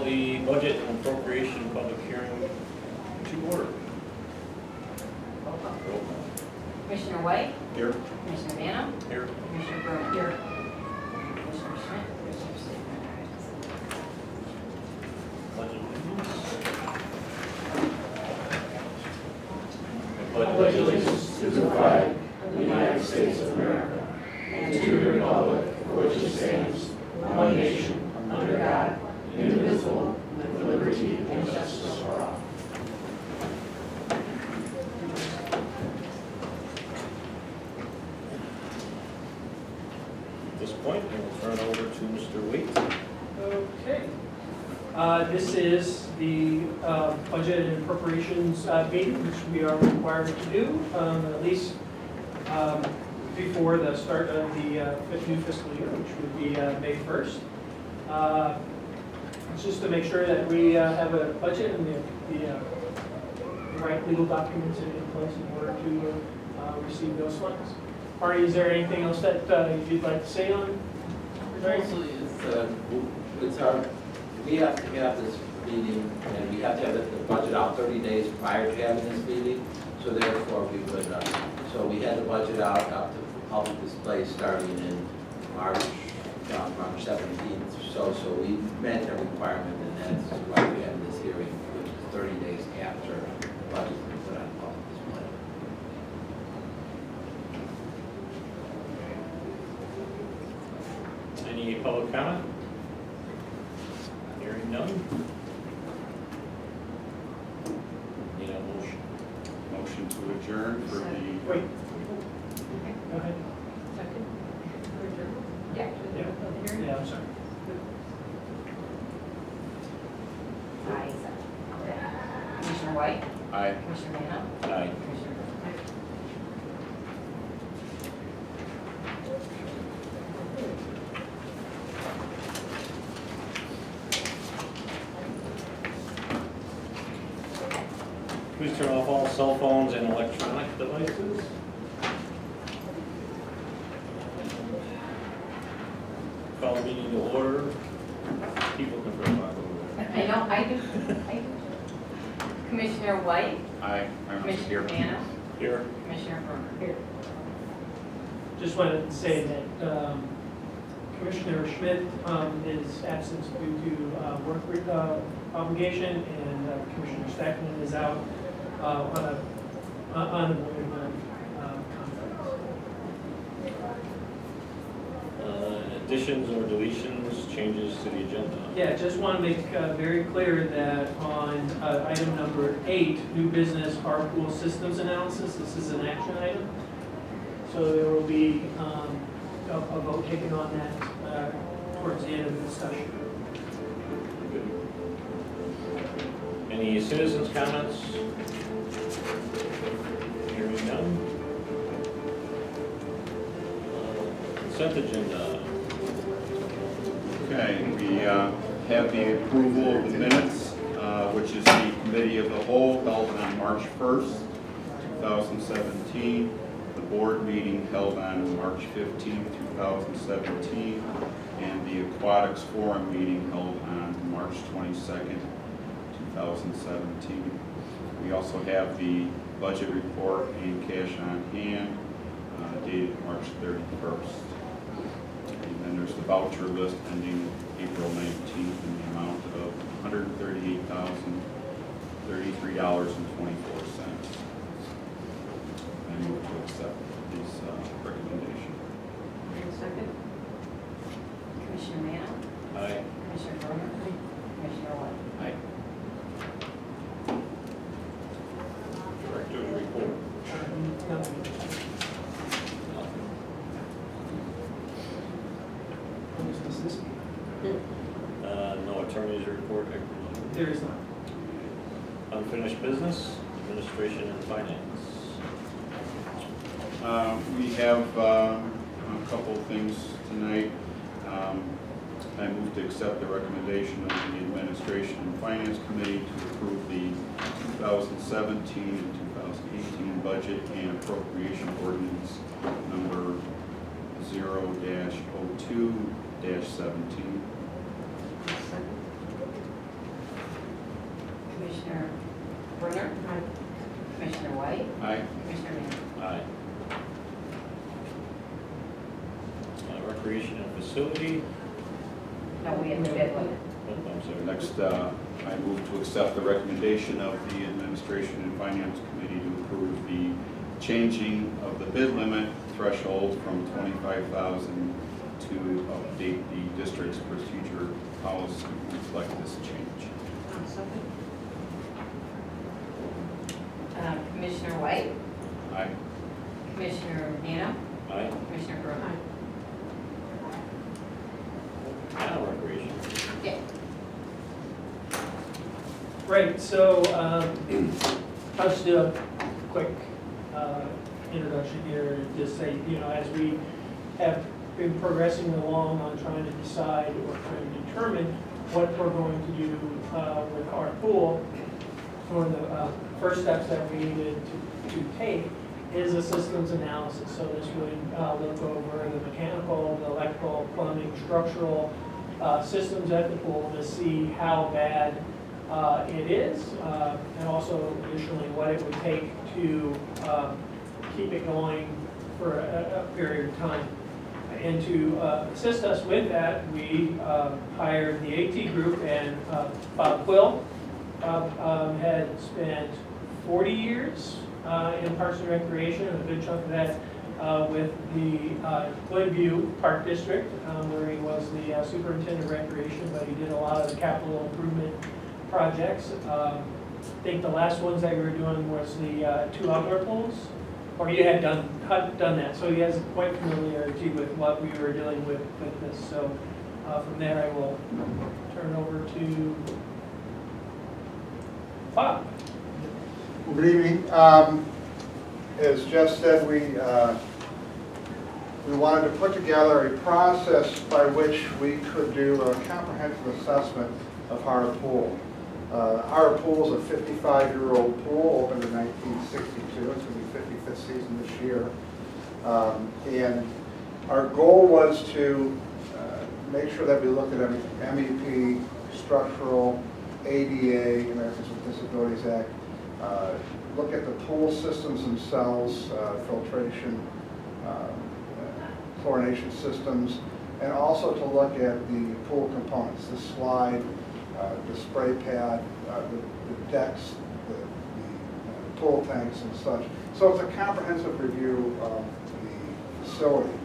call the budget and appropriation public hearing to order. Roll call. Roll call. Commissioner White, Here. Commissioner Manna, Here. Commissioner Burman. Here. Commissioner Schmidt, Commissioner Stegman. Pledge of allegiance. I pledge allegiance to the flag of the United States of America and to the republic for which it stands, one nation, under God, indivisible, with liberty and justice for all. At this point, we'll turn over to Mr. Waite. Okay. This is the budget and appropriations meeting, which we are required to do at least before the start of the new fiscal year, which would be May 1st. It's just to make sure that we have a budget and the right legal documents in place in order to receive those funds. Marty, is there anything else that you'd like to say on? Mostly it's our, we have to have this meeting, and we have to have the budget out 30 days prior to having this meeting, so therefore we would, so we had the budget out to public display starting in March 17th, so we met the requirement, and that's why we had this hearing, which is 30 days after the budget was put on public display. Any public comment? Hearing none. Need a motion. Motion to adjourn for the. Wait. Go ahead. Second. Yeah. Yeah, I'm sorry. Aye. Commissioner White, Aye. Commissioner Manna, Aye. Commissioner Burman. Please turn off all cell phones and electronic devices. Call the meeting to order. People can bring back over. I know, I do. Commissioner White, Aye. Commissioner Manna, Here. Commissioner Burman. Here. Just wanted to say that Commissioner Schmidt is absent due to work obligation, and Commissioner Stackman is out on a conference. Additions or deletions, changes to the agenda. Yeah, just want to make very clear that on item number 8, new business carpool systems analysis, this is an action item. So there will be a vote taken on that towards the end of the discussion. Any citizens' comments? Hearing none. Consent agenda. Okay, we have the approval of the minutes, which is the committee of the whole held on March 1st, 2017. The board meeting held on March 15th, 2017. And the aquatics forum meeting held on March 22nd, 2017. We also have the budget report and cash on hand dated March 31st. And then there's the voucher list ending April 19th in the amount of $138,033.24. I move to accept this recommendation. Second. Commissioner Manna, Aye. Commissioner Burman, Commissioner White. Aye. Director's report. No attorney's report. There is not. Unfinished business, administration and finance. We have a couple of things tonight. I move to accept the recommendation of the Administration and Finance Committee to approve the 2017 and 2018 budget and appropriation ordinance number 0-02-17. Aye. Commissioner Rea? Aye. Recreation and facility. No, we have to bid limit. Oh, I'm sorry. Next, I move to accept the recommendation of the Administration and Finance Committee to approve the changing of the bid limit threshold from 25,000 to update the district's procedure policy to reflect this change. Commissioner White? Aye. Commissioner Nano? Aye. Commissioner Burke? Now recreation. Yeah. Right, so I'll just do a quick introduction here and just say, as we have been progressing along on trying to decide or trying to determine what we're going to do with our pool, one of the first steps that we needed to take is a systems analysis. So this would look over the mechanical, the electrical, plumbing, structural systems at the pool to see how bad it is, and also additionally what it would take to keep it going for a period of time. And to assist us with that, we hired the AT group and Bob Quill. Bob had spent 40 years in Parks and Recreation, and a good chunk of that with the Glenview Park District, where he was the superintendent of recreation, but he did a lot of the capital improvement projects. I think the last ones that we were doing was the 2 outdoor pools, or you had done that, so he has quite familiarity with what we were dealing with this. So from there, I will turn over to Bob. Well, good evening. As Jeff said, we wanted to put together a process by which we could do a comprehensive assessment of Howard Pool. Howard Pool is a 55-year-old pool, opened in 1962. It's going to be 55th season this year. And our goal was to make sure that we looked at everything: MEP, structural, ADA, Americans with Disabilities Act, look at the pool systems themselves, filtration, chlorination systems, and also to look at the pool components: the slide, the spray pad, the decks, the pool tanks and such. So it's a comprehensive review of the facility.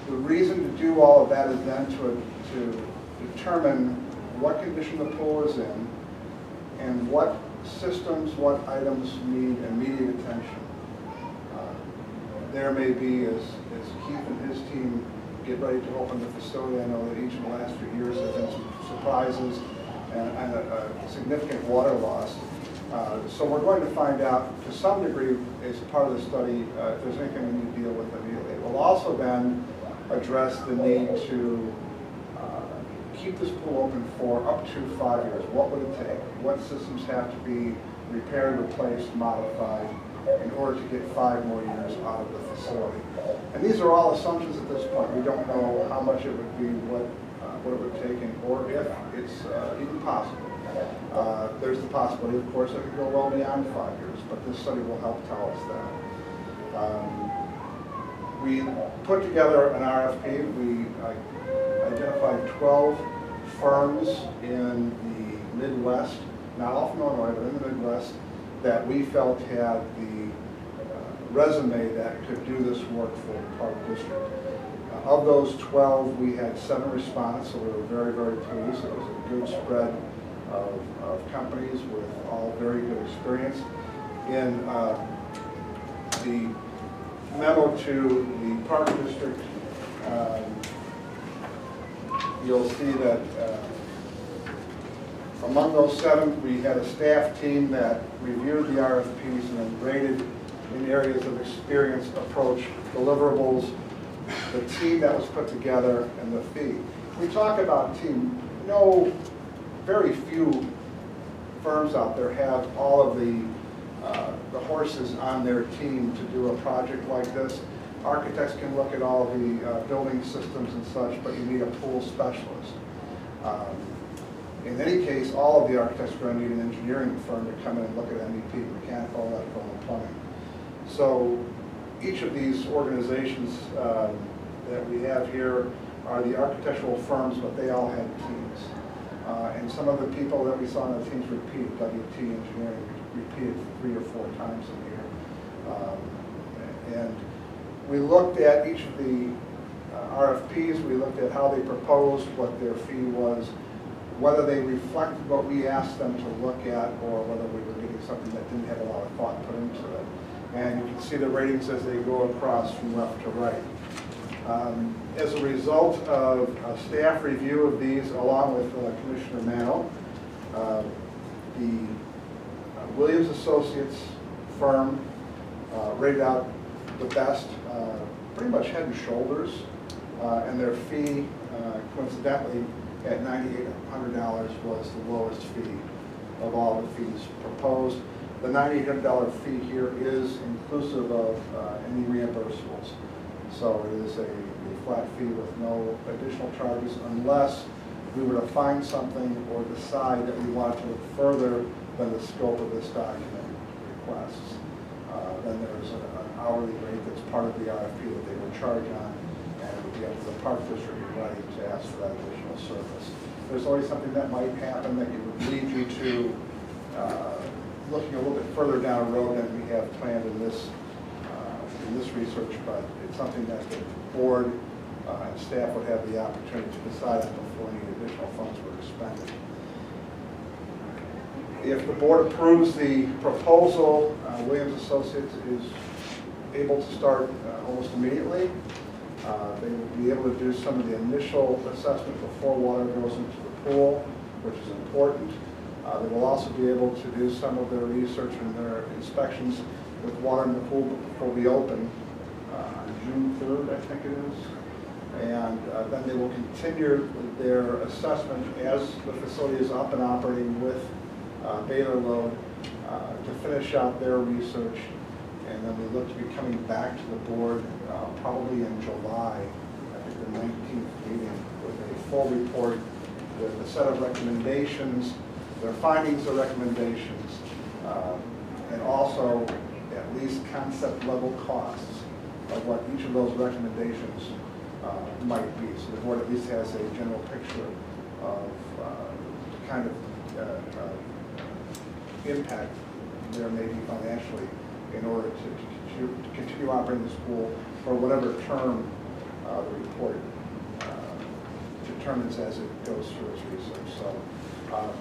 The reason to do all of that is then to determine what condition the pool is in and what systems, what items need immediate attention. There may be, as Keith and his team get ready to open the facility, I know that each of the last few years have been some surprises and a significant water loss. So we're going to find out to some degree as part of the study if there's anything we need to deal with immediately. We'll also then address the need to keep this pool open for up to 5 years. What would it take? What systems have to be repaired, replaced, modified in order to get 5 more years out of the facility? And these are all assumptions at this point. We don't know how much it would be, what it would take, or if it's even possible. There's the possibility, of course, that it could go well beyond 5 years, but this study will help tell us that. We put together an RFP. We identified 12 firms in the Midwest, not all from Illinois, but in the Midwest, that we felt had the resume that could do this work for the Park District. Of those 12, we had 7 respondents, so we were very, very pleased. It was a good spread of companies with all very good experience. In the memo to the Park District, you'll see that among those 7, we had a staff team that reviewed the RFPs and then graded in areas of experience, approach, deliverables, the team that was put together, and the fee. We talk about team. Very few firms out there have all of the horses on their team to do a project like this. Architects can look at all the building systems and such, but you need a pool specialist. In any case, all of the architects are going to need an engineering firm to come in and look at MEP, mechanical, electrical, and plumbing. So each of these organizations that we have here are the architectural firms, but they all have teams. And some of the people that we saw on the teams repeat, WT Engineering repeated 3 or 4 times a year. And we looked at each of the RFPs, we looked at how they proposed, what their fee was, whether they reflected what we asked them to look at, or whether we were getting something that didn't have a lot of thought put into it. And you can see the ratings as they go across from left to right. As a result of a staff review of these, along with Commissioner Mano, the Williams Associates firm rated out the best, pretty much head and shoulders, and their fee, coincidentally, at $9,800 was the lowest fee of all the fees proposed. The $9,800 fee here is inclusive of any reimbursables. So it is a flat fee with no additional charges unless we were to find something or decide that we wanted to look further than the scope of this document requests. Then there's an hourly rate that's part of the RFP that they will charge on, and it would be up to the park district to ask for that additional service. There's always something that might happen that would lead you to looking a little bit further down the road than we have planned in this research, but it's something that the board and staff would have the opportunity to decide on before any additional funds were expended. If the board approves the proposal, Williams Associates is able to start almost immediately. They will be able to do some of the initial assessment before water goes into the pool, which is important. They will also be able to do some of their research and their inspections with water in the pool before we open on June 3rd, I think it is. And then they will continue their assessment as the facility is up and operating with Baylor load to finish out their research. And then we look to be coming back to the board probably in July, I think the 19th meeting, with a full report with a set of recommendations, their findings or recommendations, and also at least concept level costs of what each of those recommendations might be. So the board at least has a general picture of the kind of impact there may be financially in order to continue operating the school for whatever term the report determines as it goes through its research. So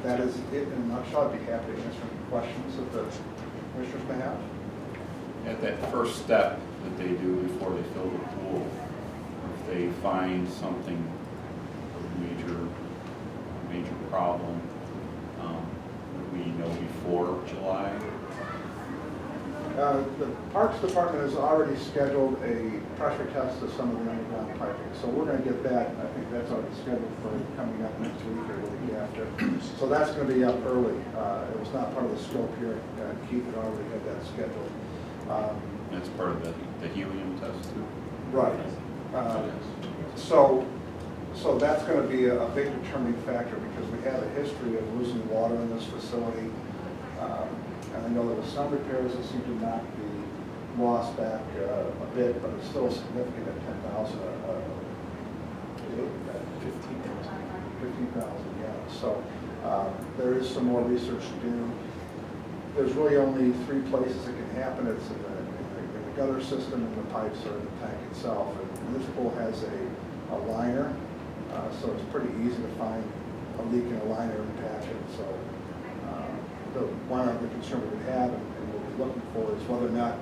that is it in a nutshell. I'd be happy to answer any questions that the commissioners may have. At that first step that they do before they fill the pool, if they find something, a major problem, would we know before July? The Parks Department has already scheduled a pressure test of some of the underground piping. So we're going to get that. I think that's already scheduled for coming up next week or the week after. So that's going to be up early. It was not part of the scope here. Keith had already had that scheduled. That's part of the helium test too? Right. So that's going to be a big determining factor because we have a history of losing water in this facility. And I know there were some repairs that seem to not be lost back a bit, but it's still significant at 10,000. 15,000, yeah. So there is some more research to do. There's really only 3 places it can happen. It's in the gutter system, and the pipes are in the tank itself. And this pool has a liner, so it's pretty easy to find a leak in a liner and patch it. So one of the concern we would have and what we're looking for is whether or not,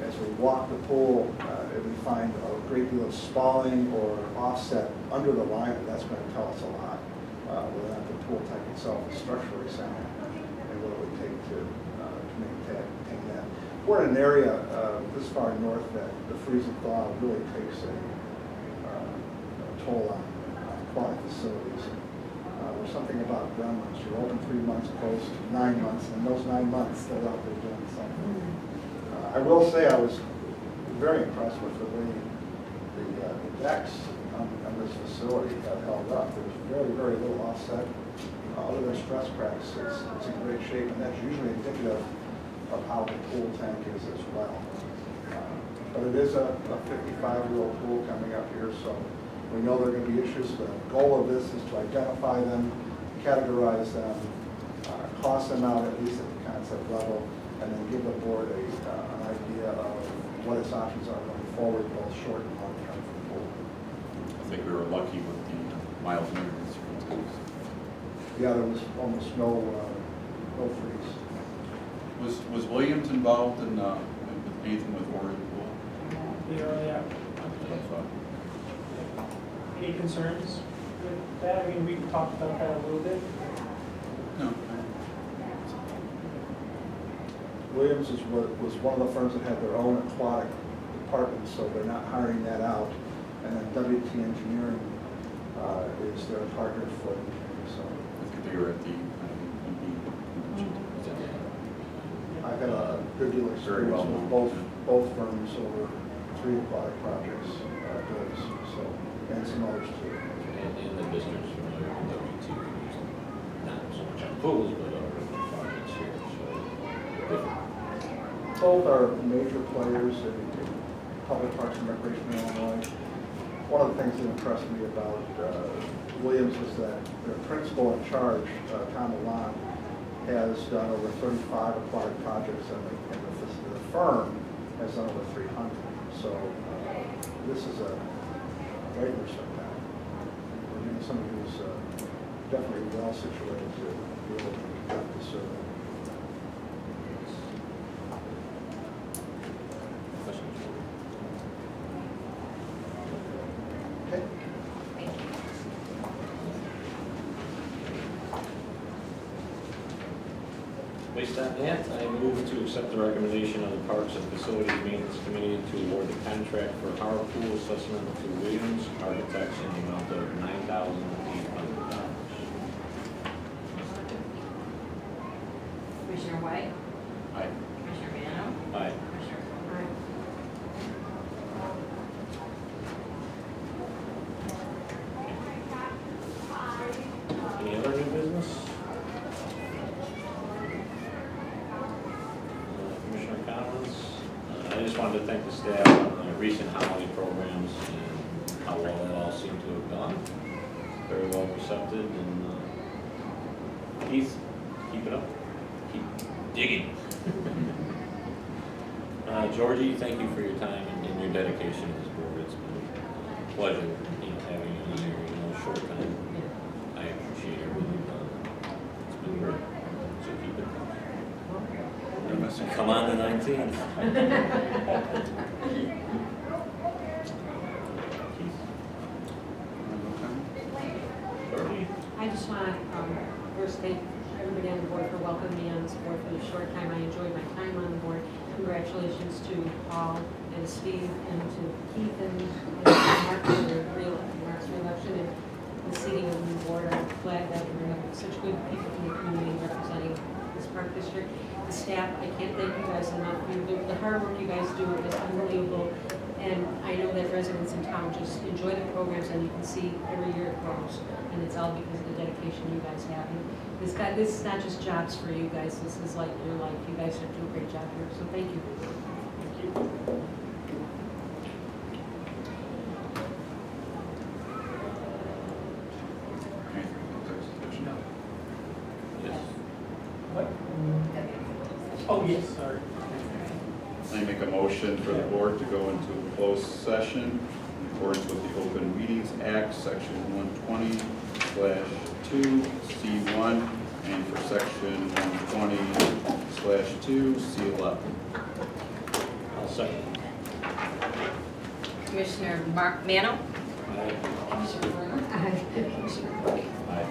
as we walk the pool, if we find a great deal of spalling or offset under the liner, that's going to tell us a lot. Whether or not the pool tank itself is structurally sound and what it would take to maintain that. We're in an area this far north that the freezing thaw really takes a toll on aquatic facilities. There's something about gremlins. You're open 3 months, closed 9 months, and those 9 months they're out there doing something. I will say I was very impressed with the way the decks on this facility have held up. There's very, very little offset. Other than stress cracks, it's in great shape, and that's usually indicative of how the pool tank is as well. But it is a 55-year-old pool coming up here, so we know there are going to be issues. The goal of this is to identify them, categorize them, cost them out at least at the concept level, and then give the board an idea of what its options are going forward, both short and long term for the pool. I think we were lucky with the mild winter. Yeah, there was almost no freeze. Was Williams involved in anything with Oriole Pool? Yeah. Any concerns with that? I mean, we talked about that a little bit. No. Williams was one of the firms that had their own aquatic department, so they're not hiring that out. And then WT Engineering is their partner for engineering, so. I think they were at the I've had a good deal of Very well experience with known. both firms over 3 aquatic projects, goods, so, and some others too. And the district's familiar with WT, not so much on pools, but other projects here, so different. Both are major players in public parks and recreation in Illinois. One of the things that impressed me about Williams is that their principal in charge, Tom Milan, has done over 35 aquatic projects, and the firm has done over 300. So this is a great respect now. We're getting somebody who's definitely well situated to be able to conduct the survey. Questions? Okay. Thank you. Based on that, I move to accept the recommendation of the Parks and Facilities Maintenance Committee to award the contract for our pool assessment to Williams Architects in the amount of $9,800. Commissioner White? Aye. Commissioner Mano? Aye. Commissioner Coyle? Any other new business? Commissioner comments? I just wanted to thank the staff on the recent holiday programs and how well that all seemed to have gone. Very well receptive, and Keith, keep it up. Keep digging. Georgie, thank you for your time and your dedication to this board. It's been a pleasure, having you here, short time. I appreciate everything you've done. It's been great. So keep it up. We're missing. Come on the 19th. Georgie? I just want to first thank everybody on the board for welcoming me on this board for the short time. I enjoyed my time on the board. Congratulations to Paul and Steve and to Keith and Mark for Mark's reelection and the seating of the board. I'm glad that we have such good people from the community representing this park district. The staff, I can't thank you guys enough. The hard work you guys do is unbelievable. And I know that residents in town just enjoy the programs, and you can see every year it grows. And it's all because of the dedication you guys have. And this is not just jobs for you guys. This is like your life. You guys are doing a great job here. So thank you. Thank you. Yes. What? Oh, yes, sorry. I make a motion for the board to go into a closed session in accordance with the Open Meetings Act, section 120/2, C1, and for section 120/2, C11. I'll second. Commissioner Mano? Aye. Commissioner Warner? Commissioner Coyle? Aye.